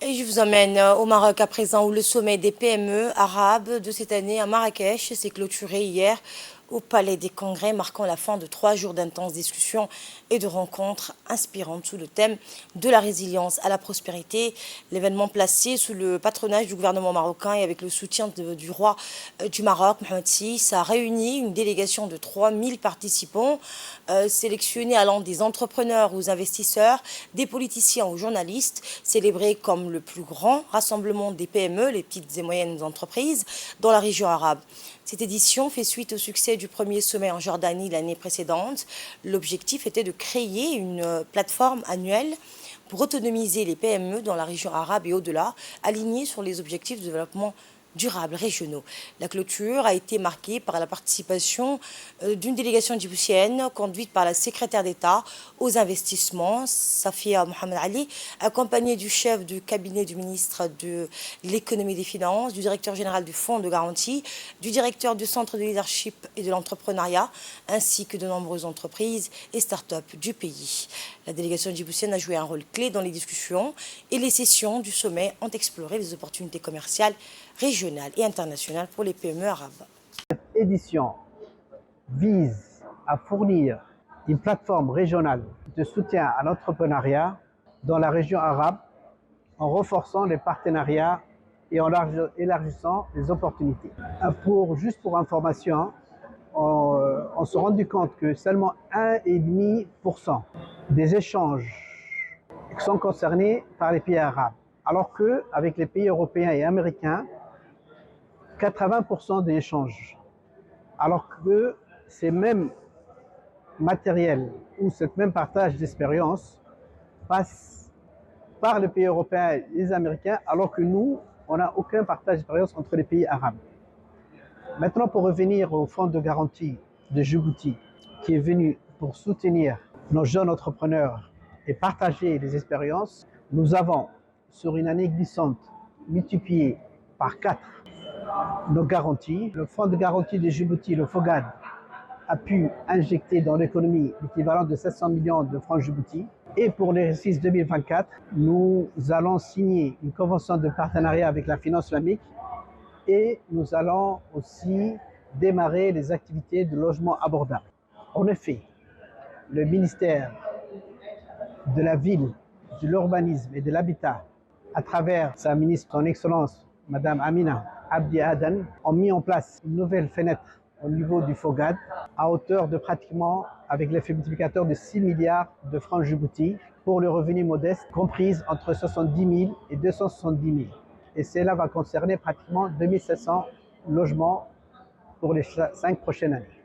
Et je vous emmène au Maroc à présent où le sommet des PME arabes de cette année à Marrakech s'est clôturé hier au Palais des Congrès, marquant la fin de 3 jours d'intenses discussions et de rencontres inspirantes sous le thème de la résilience à la prospérité. L'événement placé sous le patronage du gouvernement marocain et avec le soutien du roi du Maroc, Mohamed VI, a réuni une délégation de 3000 participants, sélectionnés allant des entrepreneurs aux investisseurs, des politiciens aux journalistes, célébrés comme le plus grand rassemblement des PME, les petites et moyennes entreprises, dans la région arabe. Cette édition fait suite au succès du premier sommet en Jordanie l'année précédente. L'objectif était de créer une plateforme annuelle pour autonomiser les PME dans la région arabe et au-delà, alignée sur les objectifs de développement durables régionaux. La clôture a été marquée par la participation d'une délégation djiboutienne conduite par la secrétaire d'État aux investissements, Safia Mohamed Ali, accompagnée du chef du cabinet du ministre de l'économie et des finances, du directeur général du fonds de garantie, du directeur du centre de leadership et de l'entrepreneuriat, ainsi que de nombreuses entreprises et start-up du pays. La délégation djiboutienne a joué un rôle clé dans les discussions et les sessions du sommet ont exploré les opportunités commerciales régionales et internationales pour les PME arabes. Cette édition vise à fournir une plateforme régionale de soutien à l'entrepreneuriat dans la région arabe en renforçant les partenariats et en élargissant les opportunités. Juste pour information, on s'est rendu compte que seulement 1,5% des échanges sont concernés par les pays arabes, alors qu'avec les pays européens et américains, 80% des échanges. Alors que ces mêmes matériels ou ce même partage d'expérience passe par les pays européens et les Américains, alors que nous, on n'a aucun partage d'expérience entre les pays arabes. Maintenant, pour revenir au fonds de garantie de Djibouti, qui est venu pour soutenir nos jeunes entrepreneurs et partager les expériences, nous avons, sur une année glissante, multiplié par 4 nos garanties. Le fonds de garantie de Djibouti, le FOGAD, a pu injecter dans l'économie l'équivalent de 700 millions de francs Djibouti. Et pour l'exercice 2024, nous allons signer une convention de partenariat avec la finance islamique et nous allons aussi démarrer les activités de logement abordable. En effet, le ministère de la Ville, de l'Urbanisme et de l'Habitat, à travers sa ministre, son Excellence, Madame Amina Abdi Adan, ont mis en place une nouvelle fenêtre au niveau du FOGAD à hauteur de pratiquement, avec l'effet multiplicateur de 6 milliards de francs Djibouti pour le revenu modeste, comprise entre 70 000 et 270 000. Et cela va concerner pratiquement 2700 logements pour les 5 prochaines années.